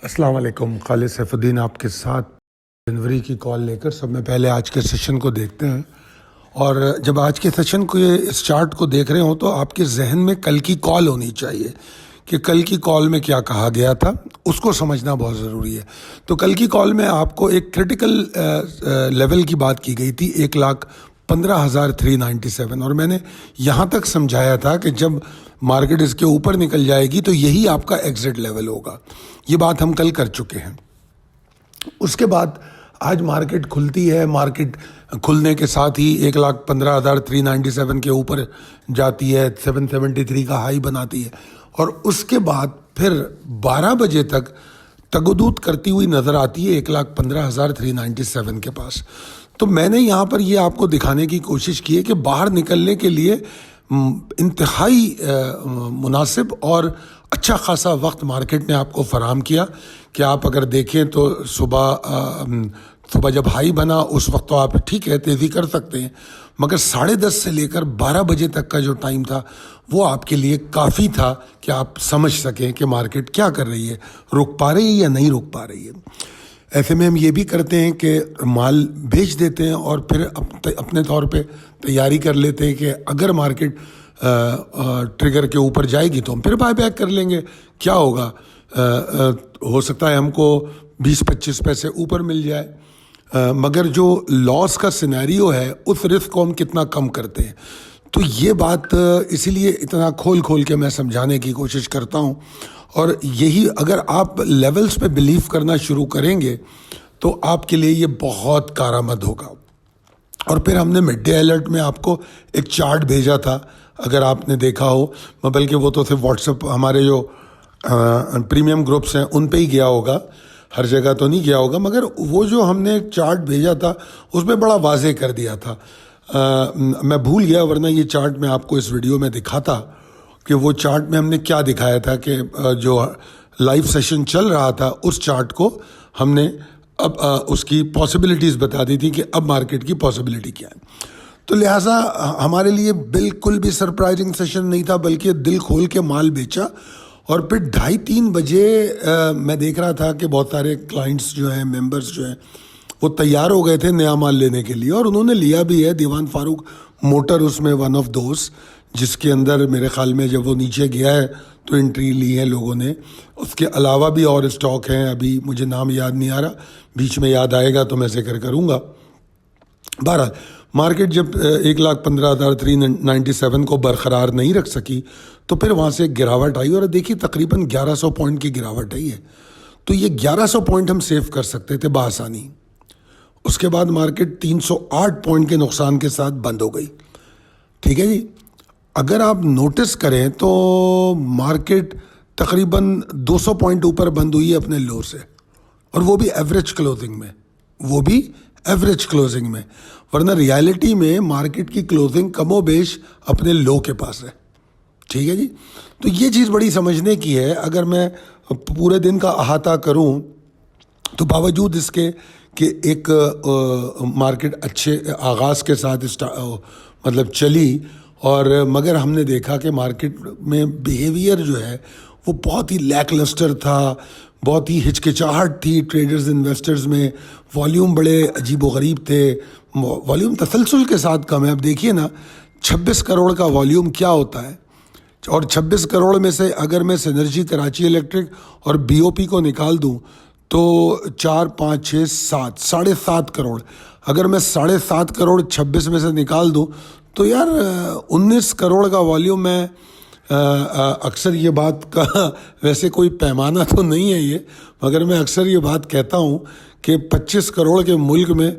अस्सलाम वालेकुम। खालिद सैफुद्दीन आपके साथ जनवरी की कॉल लेकर सब में पहले आज के सेशन को देखते हैं। और जब आज के सेशन को इस चार्ट को देख रहे हो तो आपके जहन में कल की कॉल होनी चाहिए कि कल की कॉल में क्या कहा गया था, उसको समझना बहुत ज़रूरी है। तो कल की कॉल में आपको एक क्रिटिकल लेवल की बात की गई थी 1,15,397, और मैंने यहाँ तक समझाया था कि जब मार्केट इसके ऊपर निकल जाएगी तो यही आपका एग्जिट लेवल होगा। ये बात हम कल कर चुके हैं। उसके बाद आज मार्केट खुलती है, मार्केट खुलने के साथ ही 1,15,397 के ऊपर जाती है, 773 का हाई बनाती है, और उसके बाद फिर 12 बजे तक तगदूत करती हुई नज़र आती है 1,15,397 के पास। तो मैंने यहाँ पर ये आपको दिखाने की कोशिश की है कि बाहर निकलने के लिए इंतहाई मुनासिब और अच्छा खासा वक्त मार्केट ने आपको फराम किया कि आप अगर देखें तो सुबह जब हाई बना उस वक्त तो आप ठीक है तेज़ी कर सकते हैं, मगर 10:30 से लेकर 12 बजे तक का जो टाइम था वो आपके लिए काफ़ी था कि आप समझ सकें कि मार्केट क्या कर रही है, रुक पा रही है या नहीं रुक पा रही है। ऐसे में हम ये भी करते हैं कि माल बेच देते हैं और फिर अपने तौर पे तैयारी कर लेते हैं कि अगर मार्केट ट्रिगर के ऊपर जाएगी तो हम फिर बाय बैक कर लेंगे। क्या होगा, हो सकता है हमको 20-25 पैसे ऊपर मिल जाए, मगर जो लॉस का सिनेरियो है उस रिस्क को हम कितना कम करते हैं। तो ये बात इसीलिए इतना खोल के मैं समझाने की कोशिश करता हूँ। और यही अगर आप लेवल्स पे बिलीव करना शुरू करेंगे तो आपके लिए ये बहुत कारआमद होगा। और फिर हमने मिड डे अलर्ट में आपको एक चार्ट भेजा था, अगर आपने देखा हो, बल्कि वो तो सिर्फ व्हाट्सएप हमारे जो प्रीमियम ग्रुप्स हैं उन पे ही गया होगा, हर जगह तो नहीं गया होगा, मगर वो जो हमने चार्ट भेजा था उसमें बड़ा वाजे कर दिया था। मैं भूल गया, वरना ये चार्ट मैं आपको इस वीडियो में दिखाता कि वो चार्ट में हमने क्या दिखाया था कि जो लाइव सेशन चल रहा था उस चार्ट को हमने अब उसकी पॉसिबिलिटीज़ बता दी थी कि अब मार्केट की पॉसिबिलिटी क्या है। तो लिहाजा हमारे लिए बिल्कुल भी सरप्राइजिंग सेशन नहीं था, बल्कि दिल खोल के माल बेचा। और फिर 2:30-3 बजे मैं देख रहा था कि बहुत सारे क्लाइंट्स जो हैं, मेंबर्स जो हैं, वो तैयार हो गए थे नया माल लेने के लिए, और उन्होंने लिया भी है। दीवान फारूक मोटर उसमें वन ऑफ दोस्त, जिसके अंदर मेरे ख्याल में जब वो नीचे गया है तो एंट्री ली है लोगों ने। उसके अलावा भी और स्टॉक हैं, अभी मुझे नाम याद नहीं आ रहा, बीच में याद आएगा तो मैं जिक्र करूँगा। बहरहाल मार्केट जब 1,15,397 को बरकरार नहीं रख सकी तो फिर वहाँ से गिरावट आई, और देखिए तकरीबन 1100 पॉइंट की गिरावट आई है। तो ये 1100 पॉइंट हम सेव कर सकते थे बआसानी। उसके बाद मार्केट 308 पॉइंट के नुकसान के साथ बंद हो गई। ठीक है जी, अगर आप नोटिस करें तो मार्केट तकरीबन 200 पॉइंट ऊपर बंद हुई है अपने लो से, और वो भी एवरेज क्लोजिंग में, वरना रियलिटी में मार्केट की क्लोजिंग कमोबेश अपने लो के पास है। ठीक है जी, तो ये चीज़ बड़ी समझने की है। अगर मैं पूरे दिन का अहाता करूं तो बावजूद इसके कि एक मार्केट अच्छे आगाज़ के साथ मतलब चली, और मगर हमने देखा कि मार्केट में बिहेवियर जो है वो बहुत ही लैकलस्टर था, बहुत ही हिचकिचाहट थी ट्रेडर्स इन्वेस्टर्स में। वॉल्यूम बड़े अजीब व गरीब थे, वॉल्यूम तसलसल के साथ कम है। अब देखिए ना, 26 करोड़ का वॉल्यूम क्या होता है, और 26 करोड़ में से अगर मैं सिनर्जी, कराची इलेक्ट्रिक और बीओपी को निकाल दूं तो 4, 5, 6, 7, 7.5 करोड़। अगर मैं 7.5 करोड़ 26 में से निकाल दूं तो यार 19 करोड़ का वॉल्यूम। मैं अक्सर ये बात का वैसे कोई पैमाना तो नहीं है ये, मगर मैं अक्सर ये बात कहता हूँ कि 25 करोड़ के मुल्क में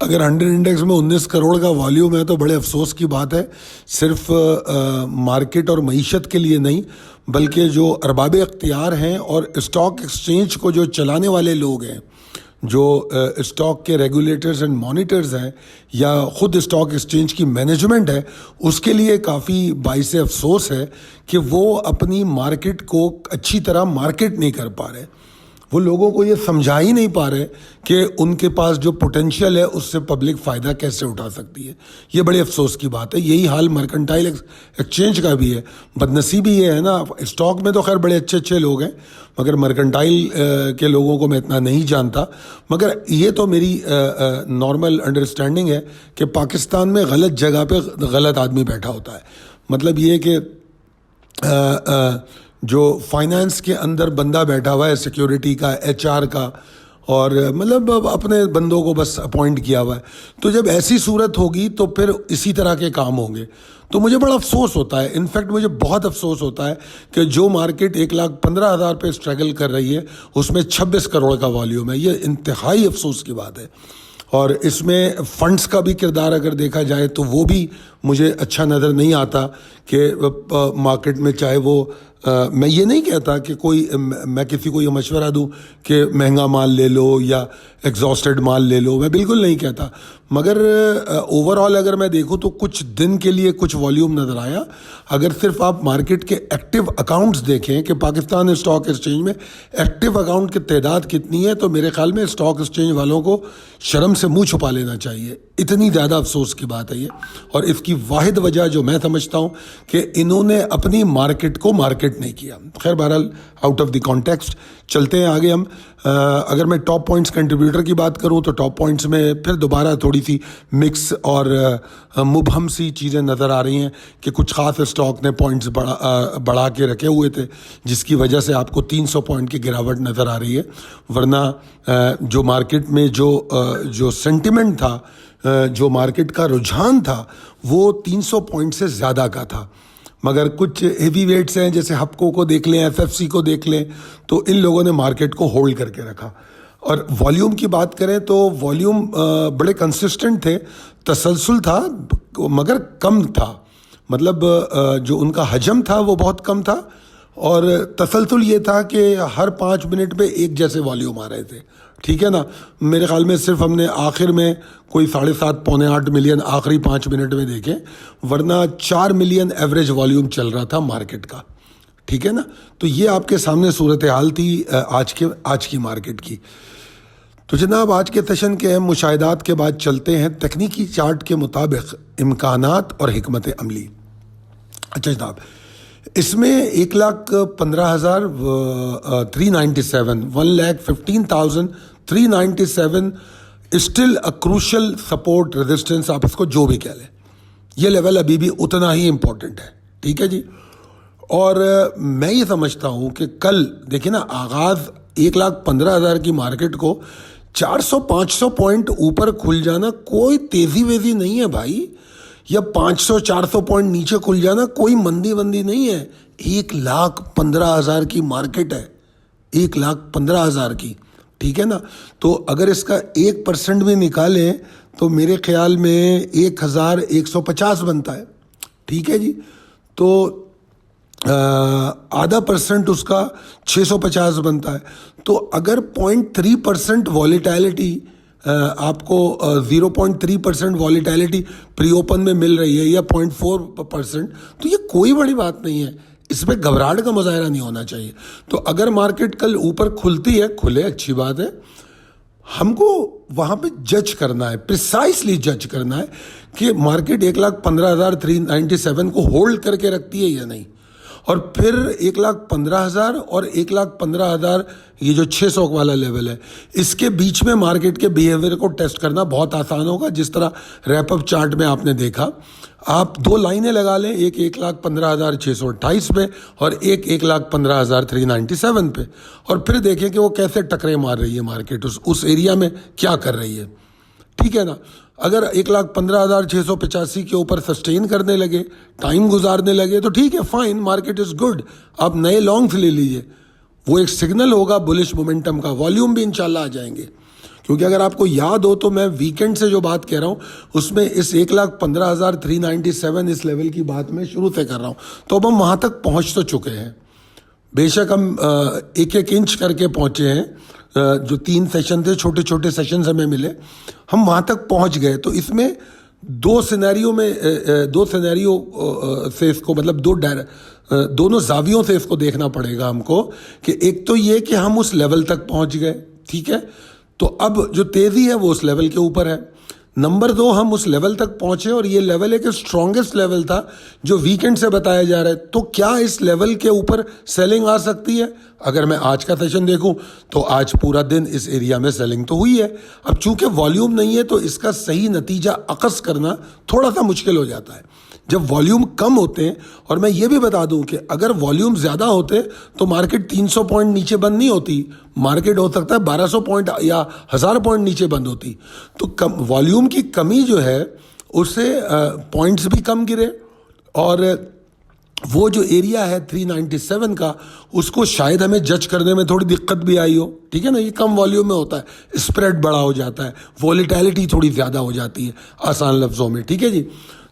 अगर 100 इंडेक्स में 19 करोड़ का वॉल्यूम है तो बड़े अफसोस की बात है। सिर्फ मार्केट और मईशत के लिए नहीं, बल्कि जो अरबाब इख्तियार हैं और स्टॉक एक्सचेंज को जो चलाने वाले लोग हैं, जो स्टॉक के रेगुलेटर्स एंड मॉनिटर्स हैं, या ख़ुद स्टॉक एक्सचेंज की मैनेजमेंट है, उसके लिए काफ़ी बाइसे अफसोस है कि वो अपनी मार्केट को अच्छी तरह मार्केट नहीं कर पा रहे। वो लोगों को ये समझा ही नहीं पा रहे कि उनके पास जो पोटेंशियल है उससे पब्लिक फ़ायदा कैसे उठा सकती है। ये बड़े अफसोस की बात है। यही हाल मर्केंटाइल एक्सचेंज का भी है। बदनसीबी ये है ना, स्टॉक में तो खैर बड़े अच्छे अच्छे लोग हैं, मगर मर्केंटाइल के लोगों को मैं इतना नहीं जानता। मगर ये तो मेरी नॉर्मल अंडरस्टैंडिंग है कि पाकिस्तान में गलत जगह पे गलत आदमी बैठा होता है। मतलब ये कि जो फाइनेंस के अंदर बंदा बैठा हुआ है, सिक्योरिटी का, एचआर का, और मतलब अपने बंदों को बस अपॉइंट किया हुआ है। तो जब ऐसी सूरत होगी तो फिर इसी तरह के काम होंगे। तो मुझे बड़ा अफसोस होता है, इनफैक्ट मुझे बहुत अफसोस होता है कि जो मार्केट 1,15,000 पे स्ट्रगल कर रही है उसमें 26 करोड़ का वॉल्यूम है। ये इंतहाई अफसोस की बात है। और इसमें फंड्स का भी किरदार अगर देखा जाए तो वो भी मुझे अच्छा नज़र नहीं आता कि मार्केट में, चाहे वो मैं ये नहीं कहता कि मैं किसी को ये मशवरा दूं कि महंगा माल ले लो या एग्जॉस्टेड माल ले लो, मैं बिल्कुल नहीं कहता। मगर ओवरऑल अगर मैं देखूं तो कुछ दिन के लिए कुछ वॉल्यूम नज़र आया। अगर सिर्फ आप मार्केट के एक्टिव अकाउंट्स देखें कि पाकिस्तान स्टॉक एक्सचेंज में एक्टिव अकाउंट की तादाद कितनी है, तो मेरे ख्याल में स्टॉक एक्सचेंज वालों को शर्म से मुंह छुपा लेना चाहिए। इतनी ज़्यादा अफसोस की बात है ये। और इसकी वाहिद वजह जो मैं समझता हूँ कि इन्होंने अपनी मार्केट को मार्केट नहीं किया। खैर बहरहाल आउट ऑफ द कॉन्टेक्स्ट चलते हैं आगे हम। अगर मैं टॉप पॉइंट्स कंट्रीब्यूटर की बात करूं तो टॉप पॉइंट्स में फिर दोबारा थोड़ी सी मिक्स और मुबहम सी चीज़ें नज़र आ रही हैं कि कुछ ख़ास स्टॉक ने पॉइंट्स बढ़ा के रखे हुए थे, जिसकी वजह से आपको 300 पॉइंट की गिरावट नज़र आ रही है। वरना जो मार्केट में जो सेंटिमेंट था, जो मार्केट का रुझान था, वो 300 पॉइंट से ज़्यादा का था। मगर कुछ हेवी वेट्स हैं, जैसे हपको को देख लें, एफएफसी को देख लें, तो इन लोगों ने मार्केट को होल्ड करके रखा। और वॉल्यूम की बात करें तो वॉल्यूम बड़े कंसिस्टेंट थे, तसलसल था मगर कम था। मतलब जो उनका हजम था वो बहुत कम था, और तसलसल ये था कि हर 5 मिनट पे एक जैसे वॉल्यूम आ रहे थे। ठीक है ना। मेरे ख्याल में सिर्फ हमने आखिर में कोई 7.5 पौने 8 मिलियन आखिरी 5 मिनट में देखे, वरना 4 मिलियन एवरेज वॉल्यूम चल रहा था मार्केट का। ठीक है ना। तो ये आपके सामने सूरत हाल थी आज की मार्केट की। तो जनाब आज के सेशन के अहम मुशाहिदात के बाद चलते हैं तकनीकी चार्ट के मुताबिक इम्कानात और हिकमत अमली। अच्छा जनाब, इसमें 1,15,397 1,15,397 still a crucial support resistance, आप इसको जो भी कह लें, ये लेवल अभी भी उतना ही इम्पोर्टेंट है। ठीक है जी। और मैं ये समझता हूँ कि कल देखिए ना, आगाज़ 1,15,000 की मार्केट को 400-500 पॉइंट ऊपर खुल जाना कोई तेज़ी वेज़ी नहीं है भाई, या 500-400 पॉइंट नीचे खुल जाना कोई मंदी वंदी नहीं है। 1,15,000 की मार्केट है, 1,15,000 की। ठीक है ना। तो अगर इसका 1% भी निकालें तो मेरे ख्याल में 1,150 बनता है। ठीक है जी। तो आधा % उसका 650 बनता है। तो अगर 0.3% वॉलेटिलिटी आपको 0.3% वॉलेटिलिटी प्री ओपन में मिल रही है, या 0.4%, तो ये कोई बड़ी बात नहीं है। इसमें घबराहट का मुजाहरा नहीं होना चाहिए। तो अगर मार्केट कल ऊपर खुलती है, खुले, अच्छी बात है। हमको वहाँ पे जज करना है, प्रिसाइसली जज करना है कि मार्केट 1,15,397 को होल्ड करके रखती है या नहीं। और फिर 1,15,000 और 1,15,000 ये जो 600 वाला लेवल है, इसके बीच में मार्केट के बिहेवियर को टेस्ट करना बहुत आसान होगा। जिस तरह रैपअप चार्ट में आपने देखा, आप 2 लाइनें लगा लें, एक 1,15,628 पे और एक 1,15,397 पे, और फिर देखें कि वो कैसे टकरे मार रही है मार्केट, उस एरिया में क्या कर रही है। ठीक है ना। अगर 1,15,685 के ऊपर सस्टेन करने लगे, टाइम गुजारने लगे, तो ठीक है, फाइन, मार्केट इज़ गुड, आप नए लॉन्ग्स ले लीजिए। वो एक सिग्नल होगा बुलिश मोमेंटम का, वॉल्यूम भी इंशाल्लाह आ जाएंगे। क्योंकि अगर आपको याद हो तो मैं वीकेंड से जो बात कह रहा हूँ उसमें इस 1,15,397 इस लेवल की बात मैं शुरू से कर रहा हूँ। तो अब हम वहाँ तक पहुँच तो चुके हैं। बेशक हम 1-1 इंच करके पहुँचे हैं, जो 3 सेशन थे, छोटे छोटे सेशन हमें मिले, हम वहाँ तक पहुँच गए। तो इसमें दो सिनेरियो से इसको, मतलब दोनों जावियों से इसको देखना पड़ेगा हमको कि एक तो ये कि हम उस लेवल तक पहुंच गए, ठीक है, तो अब जो तेज़ी है वो उस लेवल के ऊपर है। नंबर 2, हम उस लेवल तक पहुंचे और ये लेवल एक स्ट्रॉन्गेस्ट लेवल था जो वीकेंड से बताया जा रहा है। तो क्या इस लेवल के ऊपर सेलिंग आ सकती है? अगर मैं आज का सेशन देखूं तो आज पूरा दिन इस एरिया में सेलिंग तो हुई है। अब चूंकि वॉल्यूम नहीं है तो इसका सही नतीजा अकस करना थोड़ा सा मुश्किल हो जाता है जब वॉल्यूम कम होते हैं। और मैं ये भी बता दूं कि अगर वॉल्यूम ज़्यादा होते तो मार्केट 300 पॉइंट नीचे बंद नहीं होती, मार्केट हो सकता है 1200 पॉइंट या 1000 पॉइंट नीचे बंद होती। तो वॉल्यूम की कमी जो है उससे पॉइंट्स भी कम गिरे और वो जो एरिया है 397 का, उसको शायद हमें जज करने में थोड़ी दिक्कत भी आई हो, ठीक है ना। ये कम वॉल्यूम में होता है, स्प्रेड बड़ा हो जाता है, वॉलेटिलिटी थोड़ी ज़्यादा हो जाती है आसान लफ्ज़ों में, ठीक है जी।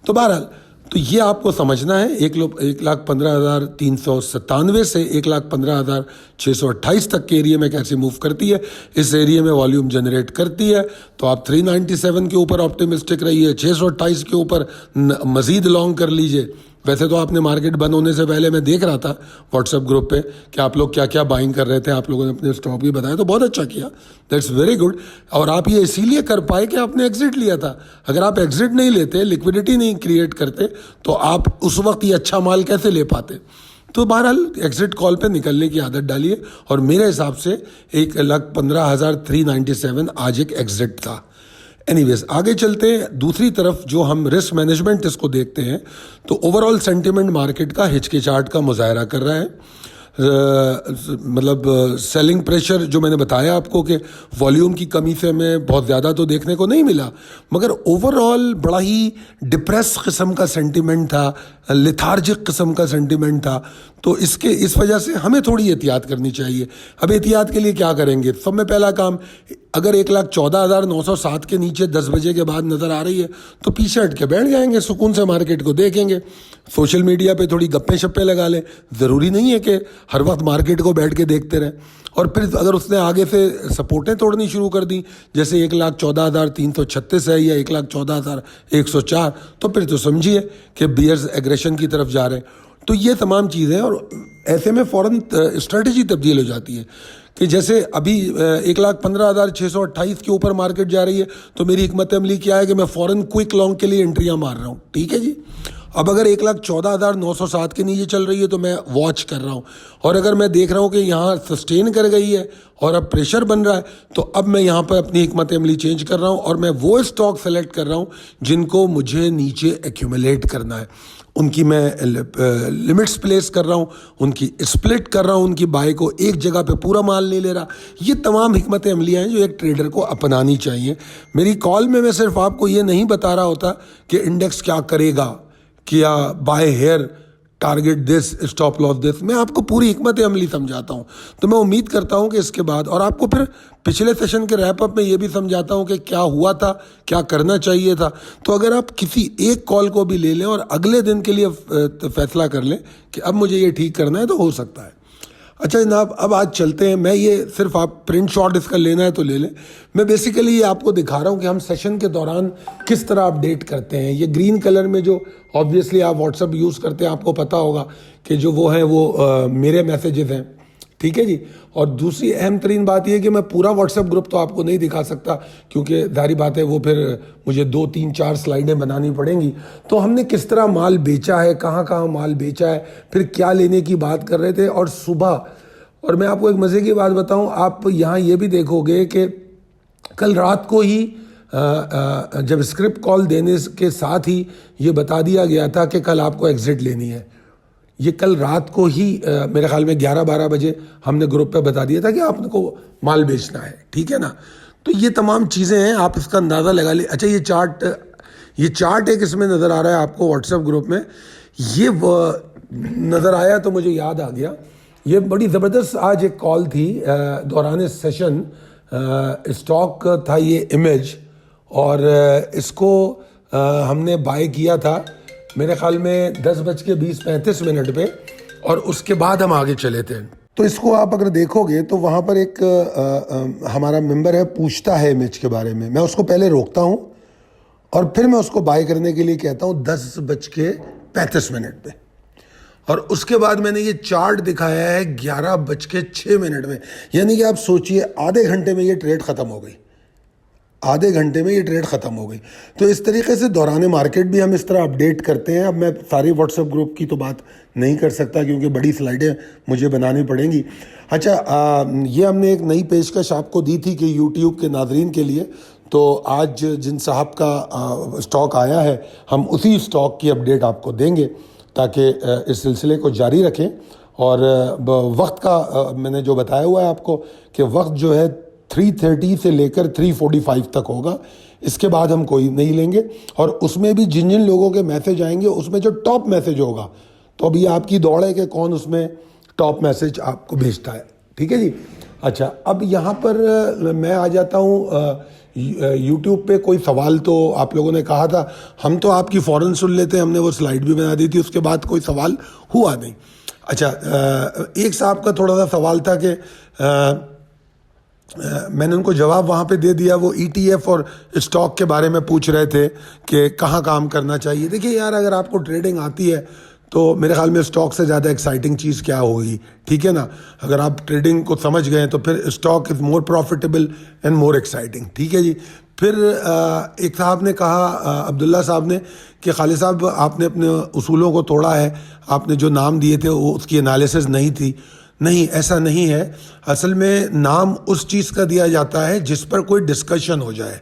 तो बहरहाल तो ये आपको समझना है 1,15,397 से 1,15,628 तक के एरिया में कैसे मूव करती है। इस एरिया में वॉल्यूम जनरेट करती है तो आप 397 के ऊपर ऑप्टिमिस्टिक रहिए, 628 के ऊपर मज़ीद लॉन्ग कर लीजिए। वैसे तो आपने मार्केट बंद होने से पहले मैं देख रहा था व्हाट्सएप ग्रुप पे कि आप लोग क्या क्या बाइंग कर रहे थे, आप लोगों ने अपने स्टॉप भी बताया, तो बहुत अच्छा किया, दैट्स वेरी गुड। और आप ये इसीलिए कर पाए कि आपने एग्जिट लिया था। अगर आप एग्जिट नहीं लेते, लिक्विडिटी नहीं क्रिएट करते, तो आप उस वक्त ये अच्छा माल कैसे ले पाते। तो बहरहाल एग्जिट कॉल पे निकलने की आदत डालिए और मेरे हिसाब से 1,15,397 आज एक एग्जिट था। एनीवेज आगे चलते हैं दूसरी तरफ, जो हम रिस्क मैनेजमेंट इसको देखते हैं तो ओवरऑल सेंटिमेंट मार्केट का हिचकिचाहट का मुजाहरा कर रहा है। मतलब सेलिंग प्रेशर जो मैंने बताया आपको कि वॉल्यूम की कमी से हमें बहुत ज़्यादा तो देखने को नहीं मिला, मगर ओवरऑल बड़ा ही डिप्रेस किस्म का सेंटिमेंट था, लिथार्जिक किस्म का सेंटिमेंट था। तो इस वजह से हमें थोड़ी एहतियात करनी चाहिए। अब एहतियात के लिए क्या करेंगे? सब में पहला काम, अगर 1,14,907 के नीचे 10 बजे के बाद नज़र आ रही है तो पीछे हट के बैठ जाएंगे, सुकून से मार्केट को देखेंगे, सोशल मीडिया पे थोड़ी गप्पे शप्पे लगा लें। ज़रूरी नहीं है कि हर वक्त मार्केट को बैठ के देखते रहें। और फिर अगर उसने आगे से सपोर्टें तोड़नी शुरू कर दी, जैसे 1,14,336 है या 1,14,104, तो फिर तो समझिए कि बियर्स एग्रेशन की तरफ जा रहे हैं। तो ये तमाम चीज़ें, और ऐसे में फ़ौरन स्ट्रेटजी तब्दील हो जाती है कि जैसे अभी 1,15,628 के ऊपर मार्केट जा रही है तो मेरी हिकमत अमली क्या है कि मैं फ़ौरन क्विक लॉन्ग के लिए एंट्रियां मार रहा हूँ, ठीक है जी। अब अगर 1,14,907 के नीचे चल रही है तो मैं वॉच कर रहा हूँ, और अगर मैं देख रहा हूँ कि यहाँ सस्टेन कर गई है और अब प्रेशर बन रहा है तो अब मैं यहाँ पर अपनी हिकमत अमली चेंज कर रहा हूँ और मैं वो स्टॉक सेलेक्ट कर रहा हूँ जिनको मुझे नीचे एक्यूमुलेट करना है। उनकी मैं लिमिट्स प्लेस कर रहा हूँ, उनकी स्प्लिट कर रहा हूँ, उनकी बाय को एक जगह पे पूरा माल नहीं ले रहा। ये तमाम हिकमत अमलियाँ हैं जो एक ट्रेडर को अपनानी चाहिए। मेरी कॉल में मैं सिर्फ आपको ये नहीं बता रहा होता कि इंडेक्स क्या करेगा, क्या buy here, target this, stop loss this, मैं आपको पूरी हिकमत अमली समझाता हूँ। तो मैं उम्मीद करता हूँ कि इसके बाद, और आपको फिर पिछले सेशन के रैप अप में ये भी समझाता हूँ कि क्या हुआ था, क्या करना चाहिए था। तो अगर आप किसी एक कॉल को भी ले लें और अगले दिन के लिए फैसला कर लें कि अब मुझे ये ठीक करना है, तो हो सकता है। अच्छा जनाब, अब आज चलते हैं। मैं ये सिर्फ आप प्रिंट शॉट इसका लेना है तो ले लें। मैं बेसिकली ये आपको दिखा रहा हूँ कि हम सेशन के दौरान किस तरह अपडेट करते हैं। ये ग्रीन कलर में जो ऑब्वियसली आप व्हाट्सअप यूज़ करते हैं, आपको पता होगा कि जो वो हैं वो मेरे मैसेजेस हैं, ठीक है जी। और दूसरी अहम तरीन बात यह कि मैं पूरा व्हाट्सएप ग्रुप तो आपको नहीं दिखा सकता, क्योंकि जाहिर बात है वो फिर मुझे 2, 3, 4 स्लाइडें बनानी पड़ेंगी। तो हमने किस तरह माल बेचा है, कहाँ कहाँ माल बेचा है, फिर क्या लेने की बात कर रहे थे। और सुबह, और मैं आपको एक मज़े की बात बताऊं, आप यहाँ ये भी देखोगे कि कल रात को ही जब स्क्रिप्ट कॉल देने के साथ ही ये बता दिया गया था कि कल आपको एग्जिट लेनी है। ये कल रात को ही मेरे ख्याल में 11-12 बजे हमने ग्रुप पे बता दिया था कि आपको माल बेचना है, ठीक है ना। तो ये तमाम चीज़ें हैं, आप इसका अंदाज़ा लगा ले। अच्छा ये चार्ट एक इसमें नज़र आ रहा है आपको व्हाट्सएप ग्रुप में, ये नज़र आया तो मुझे याद आ गया। ये बड़ी ज़बरदस्त आज एक कॉल थी दौरान सेशन, स्टॉक था ये इमेज, और इसको हमने बाय किया था मेरे ख्याल में 10:20-35 पे, और उसके बाद हम आगे चले थे। तो इसको आप अगर देखोगे तो वहाँ पर एक हमारा मेंबर है, पूछता है इमेज के बारे में। मैं उसको पहले रोकता हूँ और फिर मैं उसको बाय करने के लिए कहता हूँ 10:35 पे, और उसके बाद मैंने ये चार्ट दिखाया है 11:06 में। यानी कि आप सोचिए आधे घंटे में ये ट्रेड ख़त्म हो गई, आधे घंटे में ये ट्रेड ख़त्म हो गई। तो इस तरीके से दौरान मार्केट भी हम इस तरह अपडेट करते हैं। अब मैं सारी व्हाट्सएप ग्रुप की तो बात नहीं कर सकता क्योंकि बड़ी स्लाइडें मुझे बनानी पड़ेंगी। अच्छा, ये हमने एक नई पेशकश आपको दी थी कि यूट्यूब के नाजरीन के लिए, तो आज जिन साहब का स्टॉक आया है हम उसी स्टॉक की अपडेट आपको देंगे ताकि इस सिलसिले को जारी रखें। और वक्त का मैंने जो बताया हुआ है आपको कि वक्त जो है 3:30 से लेकर 3:45 तक होगा, इसके बाद हम कोई नहीं लेंगे। और उसमें भी जिन जिन लोगों के मैसेज आएंगे उसमें जो टॉप मैसेज होगा, तो अभी आपकी दौड़ है कि कौन उसमें टॉप मैसेज आपको भेजता है। ठीक है जी। अच्छा, अब यहाँ पर मैं आ जाता हूँ यूट्यूब पे। कोई सवाल तो आप लोगों ने कहा था, हम तो आपकी फ़ौरन सुन लेते हैं, हमने वो स्लाइड भी बना दी थी, उसके बाद कोई सवाल हुआ नहीं। अच्छा, एक साहब का थोड़ा सा सवाल था कि मैंने उनको जवाब वहाँ पे दे दिया। वो ETF और स्टॉक के बारे में पूछ रहे थे कि कहाँ काम करना चाहिए। देखिए यार, अगर आपको ट्रेडिंग आती है तो मेरे ख्याल में स्टॉक से ज़्यादा एक्साइटिंग चीज़ क्या होगी, ठीक है ना। अगर आप ट्रेडिंग को समझ गए तो फिर stock is more profitable and more exciting. ठीक है जी। फिर एक साहब ने कहा, अब्दुल्ला साहब ने, कि खालिद साहब आपने अपने उसूलों को तोड़ा है, आपने जो नाम दिए थे वो उसकी एनालिसिस नहीं थी। नहीं, ऐसा नहीं है। असल में नाम उस चीज़ का दिया जाता है जिस पर कोई डिस्कशन हो जाए,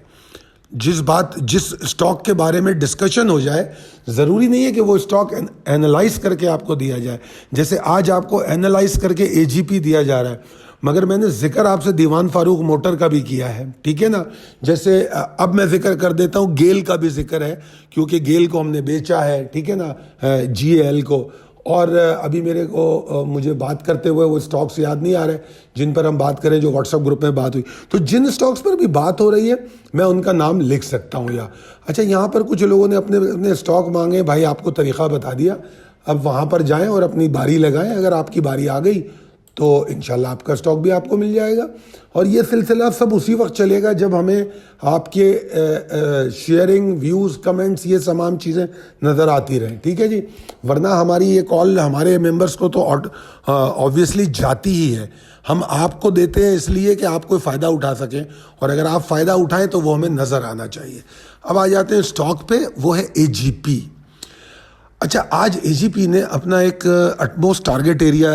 जिस स्टॉक के बारे में डिस्कशन हो जाए। ज़रूरी नहीं है कि वो स्टॉक एनालाइज करके आपको दिया जाए। जैसे आज आपको एनालाइज करके AGP दिया जा रहा है, मगर मैंने जिक्र आपसे दीवान फारूक मोटर का भी किया है, ठीक है ना। जैसे अब मैं जिक्र कर देता हूँ, गेल का भी जिक्र है क्योंकि गेल को हमने बेचा है, ठीक है ना, GAL को। और अभी मुझे बात करते हुए वो स्टॉक्स याद नहीं आ रहे जिन पर हम बात करें, जो व्हाट्सएप ग्रुप में बात हुई। तो जिन स्टॉक्स पर भी बात हो रही है मैं उनका नाम लिख सकता हूँ। या अच्छा, यहाँ पर कुछ लोगों ने अपने अपने स्टॉक मांगे, भाई आपको तरीक़ा बता दिया, अब वहाँ पर जाएं और अपनी बारी लगाएं। अगर आपकी बारी आ गई तो इंशाल्लाह आपका स्टॉक भी आपको मिल जाएगा। और ये सिलसिला सब उसी वक्त चलेगा जब हमें आपके शेयरिंग, व्यूज़, कमेंट्स, ये तमाम चीज़ें नज़र आती रहें, ठीक है जी। वरना हमारी ये कॉल हमारे मेंबर्स को तो ऑब्वियसली जाती ही है। हम आपको देते हैं इसलिए कि आप कोई फ़ायदा उठा सकें, और अगर आप फ़ायदा उठाएं तो वो हमें नज़र आना चाहिए। अब आ जाते हैं स्टॉक पे, वो है AGP। अच्छा, आज AGP ने अपना एक अटमोस्ट टारगेट एरिया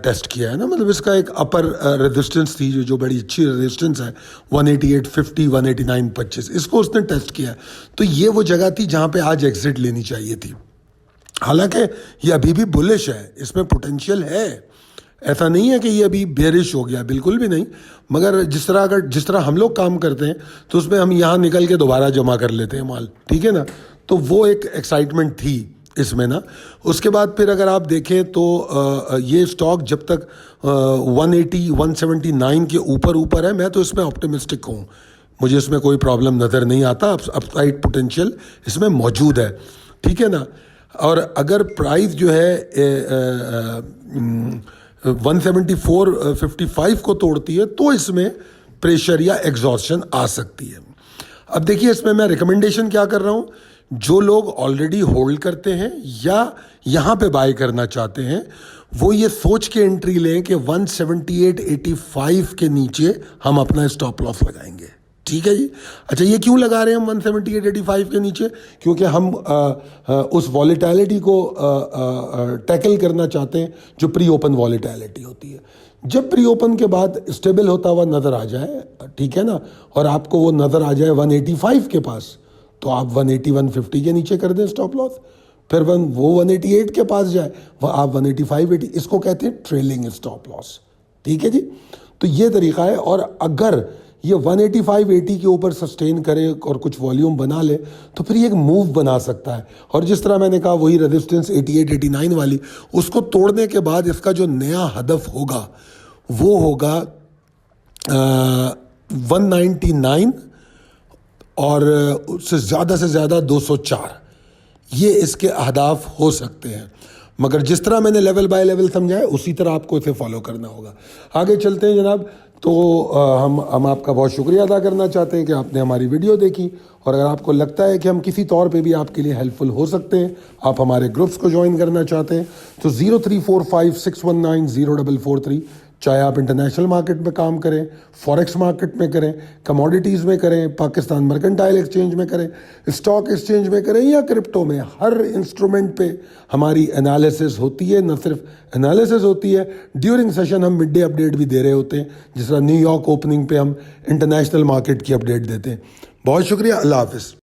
टेस्ट किया है ना, मतलब इसका एक अपर रेजिस्टेंस थी जो बड़ी अच्छी रेजिस्टेंस है 188.50, 189.25, इसको उसने टेस्ट किया। तो ये वो जगह थी जहाँ पे आज एग्जिट लेनी चाहिए थी। हालांकि ये अभी भी बुलिश है, इसमें पोटेंशियल है, ऐसा नहीं है कि ये अभी बेरिश हो गया, बिल्कुल भी नहीं। मगर जिस तरह हम लोग काम करते हैं तो उसमें हम यहाँ निकल के दोबारा जमा कर लेते हैं माल, ठीक है ना। तो वो एक एक्साइटमेंट थी इसमें ना। उसके बाद फिर अगर आप देखें तो ये स्टॉक जब तक 180, 179 के ऊपर है, मैं तो इसमें ऑप्टिमिस्टिक हूँ, मुझे इसमें कोई प्रॉब्लम नज़र नहीं आता। अपसाइड पोटेंशियल इसमें मौजूद है, ठीक है ना। और अगर प्राइस जो है 174.55 को तोड़ती है तो इसमें प्रेशर या एग्जॉस्शन आ सकती है। अब देखिए, इसमें मैं रिकमेंडेशन क्या कर रहा हूँ, जो लोग ऑलरेडी होल्ड करते हैं या यहाँ पे बाय करना चाहते हैं वो ये सोच के एंट्री लें कि 178.85 के नीचे हम अपना स्टॉप लॉस लगाएंगे, ठीक है जी। अच्छा, ये क्यों लगा रहे हैं हम 178.85 के नीचे? क्योंकि हम उस वॉलेटिलिटी को टैकल करना चाहते हैं जो प्री ओपन वॉलेटिलिटी होती है। जब प्री ओपन के बाद स्टेबल होता हुआ नज़र आ जाए, ठीक है ना, और आपको वो नज़र आ जाए 185 के पास, तो आप 180, 150 के नीचे कर दें स्टॉप लॉस। फिर वो 188 के पास जाए, वह आप 185, 80, इसको कहते हैं ट्रेलिंग स्टॉप लॉस, ठीक है जी। तो ये तरीका है। और अगर ये 185, 80 के ऊपर सस्टेन करे और कुछ वॉल्यूम बना ले तो फिर ये एक मूव बना सकता है। और जिस तरह मैंने कहा, वही रेजिस्टेंस 88, 89 वाली, उसको तोड़ने के बाद इसका जो नया हदफ होगा वो होगा 199 और उससे ज़्यादा 204। ये इसके अहदाफ हो सकते हैं, मगर जिस तरह मैंने लेवल बाय लेवल समझाया उसी तरह आपको इसे फॉलो करना होगा। आगे चलते हैं जनाब। तो हम आपका बहुत शुक्रिया अदा करना चाहते हैं कि आपने हमारी वीडियो देखी, और अगर आपको लगता है कि हम किसी तौर पे भी आपके लिए हेल्पफुल हो सकते हैं, आप हमारे ग्रुप्स को ज्वाइन करना चाहते हैं, तो 0345619043, चाहे आप इंटरनेशनल मार्केट में काम करें, फॉरेक्स मार्केट में करें, कमोडिटीज़ में करें, पाकिस्तान मर्केंटाइल एक्सचेंज में करें, स्टॉक एक्सचेंज में करें या क्रिप्टो में, हर इंस्ट्रूमेंट पे हमारी एनालिसिस होती है। न सिर्फ एनालिसिस होती है, ड्यूरिंग सेशन हम मिड डे अपडेट भी दे रहे होते हैं, जिस तरह न्यूयॉर्क ओपनिंग पे हम इंटरनेशनल मार्केट की अपडेट देते हैं। बहुत शुक्रिया, अल्लाह हाफिज़।